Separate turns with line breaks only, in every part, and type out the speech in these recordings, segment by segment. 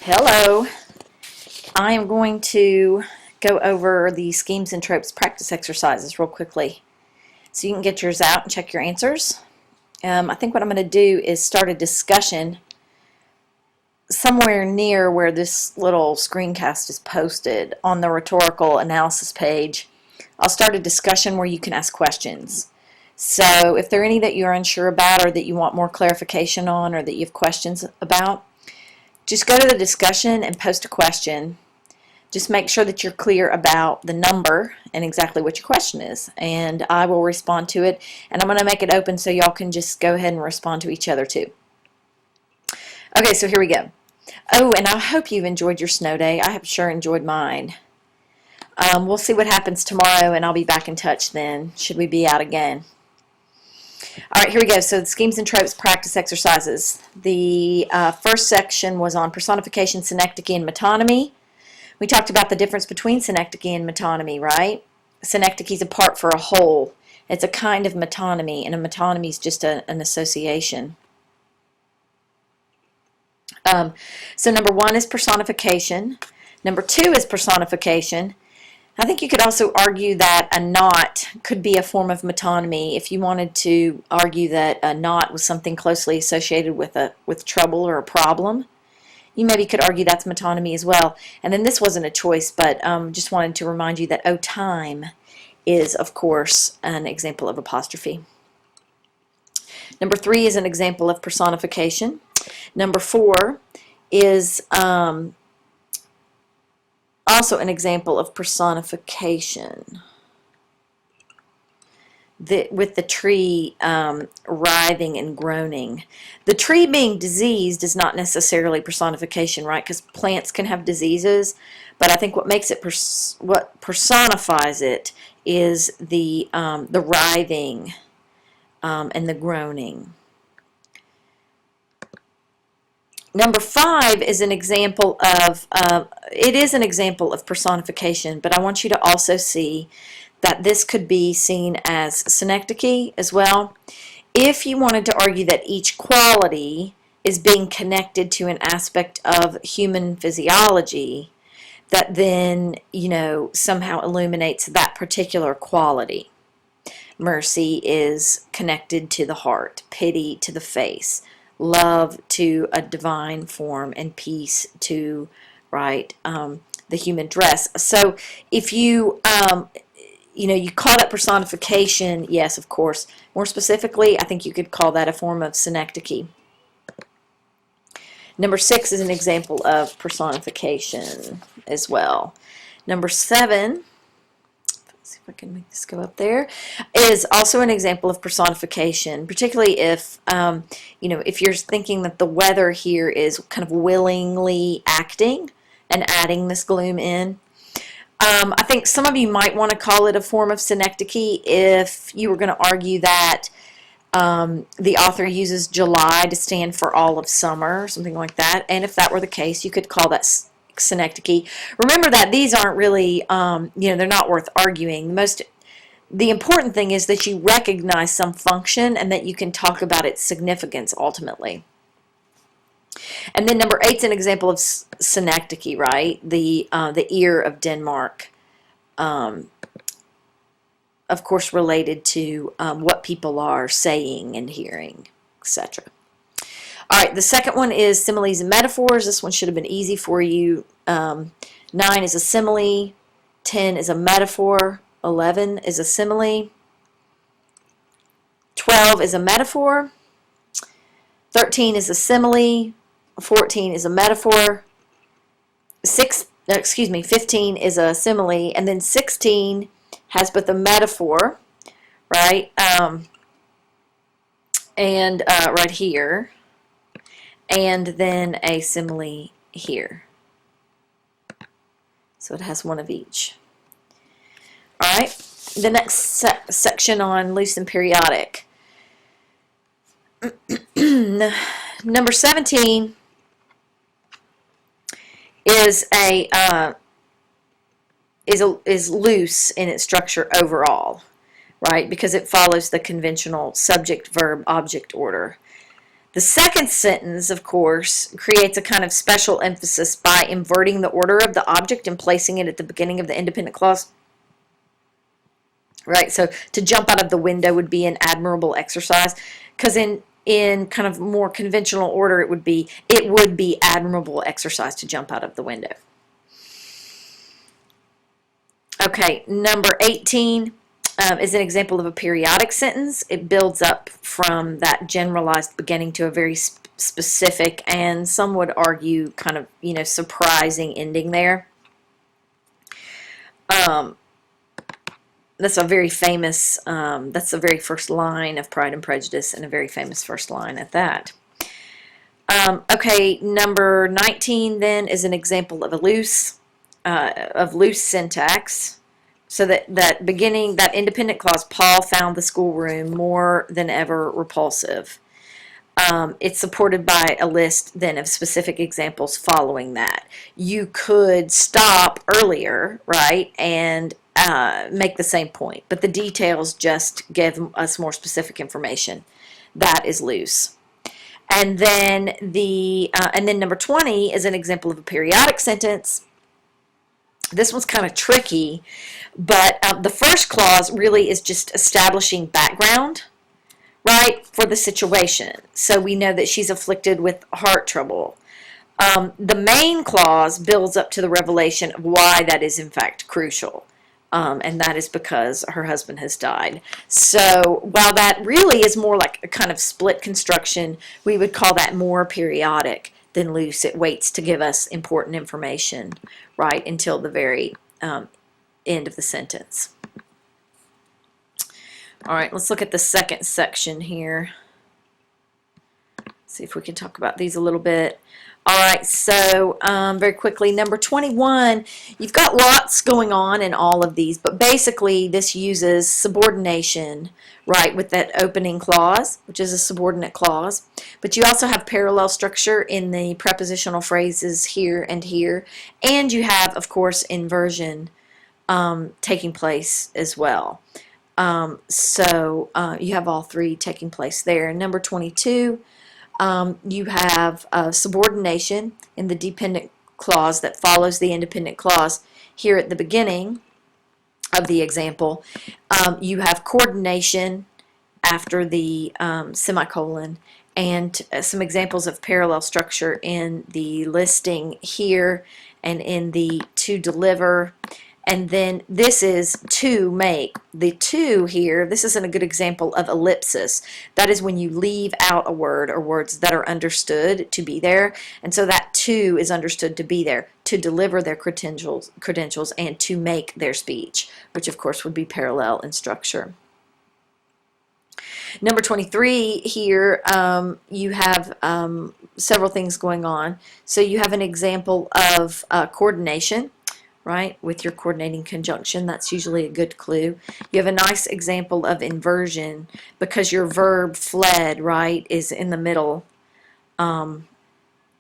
Hello. I am going to go over the schemes and tropes practice exercises real quickly so you can get yours out and check your answers. I think what I'm going to do is start a discussion somewhere near where this little screencast is posted on the rhetorical analysis page. I'll start a discussion where you can ask questions. So if there are any that you're unsure about or that you want more clarification on or that you have questions about, just go to the discussion and post a question. Just make sure that you're clear about the number and exactly what your question is, and I will respond to it. And I'm going to make it open so y'all can just go ahead and respond to each other too. Okay, so here we go. Oh, and I hope you've enjoyed your snow day. I have sure enjoyed mine. We'll see what happens tomorrow, and I'll be back in touch then, should we be out again. All right, here we go. So the schemes and tropes practice exercises. The first section was on personification, synecdoche, and metonymy. We talked about the difference between synecdoche and metonymy, right? Synecdoche is a part for a whole. It's a kind of metonymy, and a metonymy is just an association. So number one is personification. Number two is personification. I think you could also argue that a knot could be a form of metonymy if you wanted to argue that a knot was something closely associated with trouble or a problem. You maybe could argue that's metonymy as well. And then this wasn't a choice, but just wanted to remind you that time is, of course, an example of apostrophe. Number three is an example of personification. Number four is also an example of personification. With the tree writhing and groaning. The tree being diseased is not necessarily personification, right? Because plants can have diseases, but I think what makes it what personifies it is the writhing and the groaning. Number five is an example of it is an example of personification, but I want you to also see that this could be seen as synecdoche as well. If you wanted to argue that each quality is being connected to an aspect of human physiology, that then, somehow illuminates that particular quality. Mercy is connected to the heart, pity to the face, love to a divine form, and peace to, the human dress. So if you you call that personification, yes, of course. More specifically, I think you could call that a form of synecdoche. Number six is an example of personification as well. Number seven, let's see if I can make this go up there, is also an example of personification, particularly if, if you're thinking that the weather here is kind of willingly acting and adding this gloom in. I think some of you might want to call it a form of synecdoche if you were going to argue that the author uses July to stand for all of summer, something like that. And if that were the case, you could call that synecdoche. Remember that these aren't really, they're not worth arguing. The important thing is that you recognize some function and that you can talk about its significance ultimately. And then number eight's an example of synecdoche, right? The ear of Denmark, of course, related to what people are saying and hearing, etc. All right, the second one is similes and metaphors. This one should have been easy for you. 9 is a simile, 10 is a metaphor, 11 is a simile, 12 is a metaphor, 13 is a simile, 14 is a metaphor, 15 is a simile, and then 16 has both a metaphor, right, and right here, and then a simile here. So it has one of each. All right, the next section on loose and periodic. Number 17 is loose in its structure overall, right? Because it follows the conventional subject-verb-object order. The second sentence, of course, creates a kind of special emphasis by inverting the order of the object and placing it at the beginning of the independent clause. Right, so to jump out of the window would be an admirable exercise, because in kind of more conventional order, it would be admirable exercise to jump out of the window. Okay, number 18 is an example of a periodic sentence. It builds up from that generalized beginning to a very specific, and some would argue kind of, surprising ending there. That's a very famous, that's the very first line of Pride and Prejudice, and a very famous first line at that. Okay, number 19 then is an example of a loose syntax. So that beginning, that independent clause, Paul found the schoolroom more than ever repulsive. It's supported by a list then of specific examples following that. You could stop earlier, right, and make the same point, but the details just give us more specific information. That is loose. And then number 20 is an example of a periodic sentence. This one's kind of tricky, but the first clause really is just establishing background, right, for the situation. So we know that she's afflicted with heart trouble. The main clause builds up to the revelation of why that is in fact crucial. And that is because her husband has died. So while that really is more like a kind of split construction, we would call that more periodic than loose. It waits to give us important information, right, until the very end of the sentence. All right, let's look at the second section here. See if we can talk about these a little bit. All right, so very quickly, number 21, you've got lots going on in all of these, but basically this uses subordination, right, with that opening clause, which is a subordinate clause. But you also have parallel structure in the prepositional phrases here, and you have, of course, inversion taking place as well. So you have all three taking place there. Number 22, you have subordination in the dependent clause that follows the independent clause here at the beginning of the example. You have coordination after the semicolon, and some examples of parallel structure in the listing here and in the to deliver. And then this is to make. The to here, this isn't a good example of ellipsis. That is when you leave out a word or words that are understood to be there. And so that to is understood to be there, to deliver their credentials and to make their speech, which of course would be parallel in structure. Number 23 here, you have several things going on. So you have an example of coordination, right, with your coordinating conjunction. That's usually a good clue. You have a nice example of inversion because your verb fled, right, is in the middle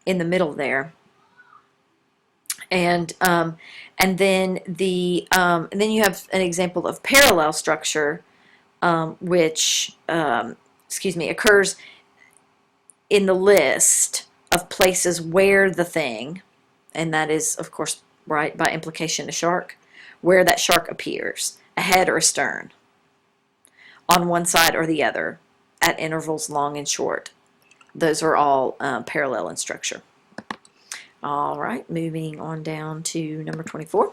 there. And then you have an example of parallel structure, which occurs in the list of places where the thing, and that is, of course, right, by implication, a shark, where that shark appears, ahead or astern, on one side or the other, at intervals long and short. Those are all parallel in structure. All right, moving on down to number 24.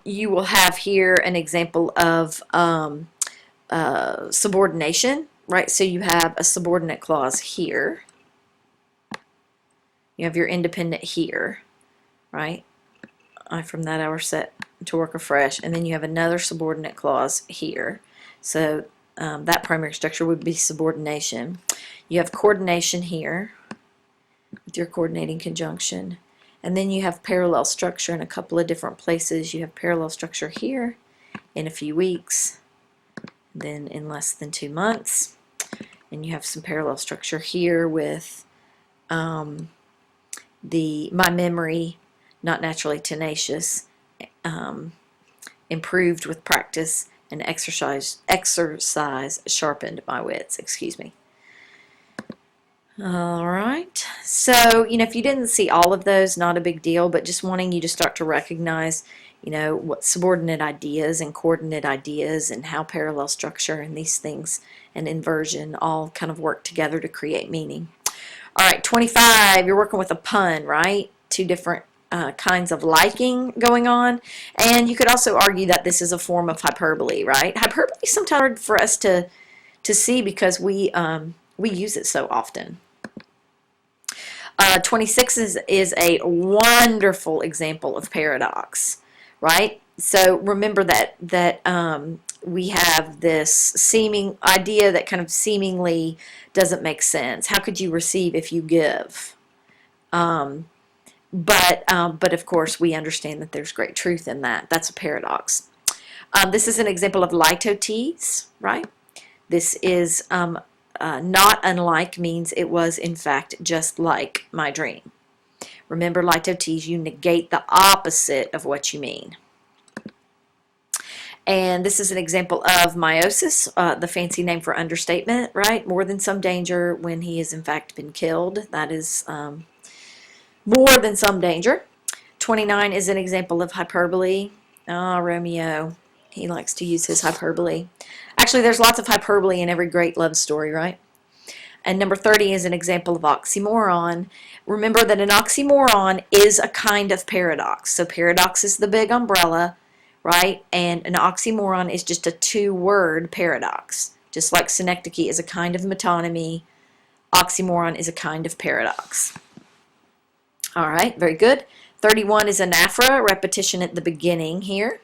You will have here an example of subordination, right? So you have a subordinate clause here. You have your independent here, right? From that hour set to work afresh. And then you have another subordinate clause here. So that primary structure would be subordination. You have coordination here with your coordinating conjunction. And then you have parallel structure in a couple of different places. You have parallel structure here in a few weeks, then in less than 2 months. And you have some parallel structure here with my memory, not naturally tenacious, improved with practice, and exercise sharpened my wits, excuse me. All right. So, if you didn't see all of those, not a big deal, but just wanting you to start to recognize, what subordinate ideas and coordinate ideas and how parallel structure and these things and inversion all kind of work together to create meaning. All right, 25, you're working with a pun, right? Two different kinds of liking going on. And you could also argue that this is a form of hyperbole, right? Hyperbole is sometimes hard for us to see because we use it so often. 26 is a wonderful example of paradox, right? So remember that we have this seeming idea that kind of seemingly doesn't make sense. How could you receive if you give? But of course we understand that there's great truth in that. That's a paradox. This is an example of litotes, right? This is not unlike means it was in fact just like my dream. Remember, litotes, you negate the opposite of what you mean. And this is an example of meiosis, the fancy name for understatement, right? More than some danger when he has in fact been killed. That is more than some danger. 29 is an example of hyperbole. Romeo, he likes to use his hyperbole. Actually, there's lots of hyperbole in every great love story, right? And number 30 is an example of oxymoron. Remember that an oxymoron is a kind of paradox. So paradox is the big umbrella, right? And an oxymoron is just a two-word paradox. Just like synecdoche is a kind of metonymy, oxymoron is a kind of paradox. All right, very good. 31 is anaphora, repetition at the beginning here.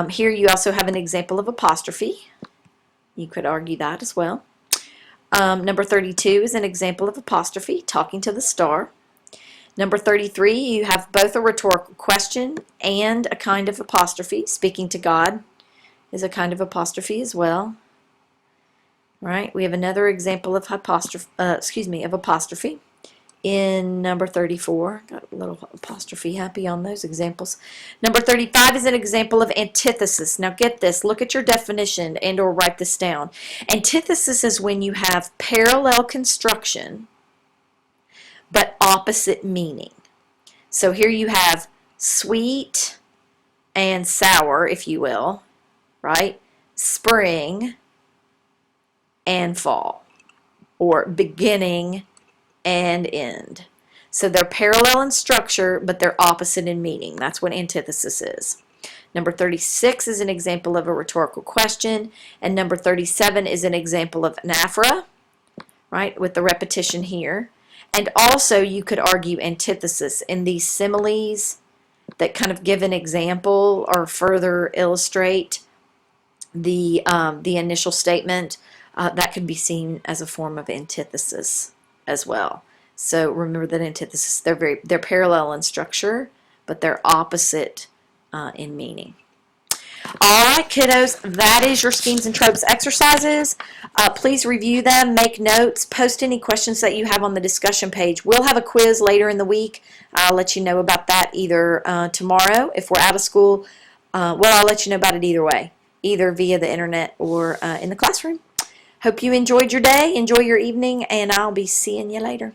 Here you also have an example of apostrophe. You could argue that as well. Number 32 is an example of apostrophe, talking to the star. Number 33, you have both a rhetorical question and a kind of apostrophe. Speaking to God is a kind of apostrophe as well. Right? We have another example of apostrophe in number 34. Got a little apostrophe happy on those examples. Number 35 is an example of antithesis. Now get this, look at your definition and or write this down. Antithesis is when you have parallel construction but opposite meaning. So here you have sweet and sour, if you will, right? Spring and fall, or beginning and end. So they're parallel in structure, but they're opposite in meaning. That's what antithesis is. Number 36 is an example of a rhetorical question, and number 37 is an example of anaphora, right, with the repetition here. And also you could argue antithesis in these similes that kind of give an example or further illustrate the initial statement. That could be seen as a form of antithesis as well. So remember that antithesis, they're parallel in structure, but they're opposite in meaning. All right, kiddos, that is your schemes and tropes exercises. Please review them, make notes, post any questions that you have on the discussion page. We'll have a quiz later in the week. I'll let you know about that either tomorrow if we're out of school. Well, I'll let you know about it either way, either via the internet or in the classroom. Hope you enjoyed your day, enjoy your evening, and I'll be seeing you later.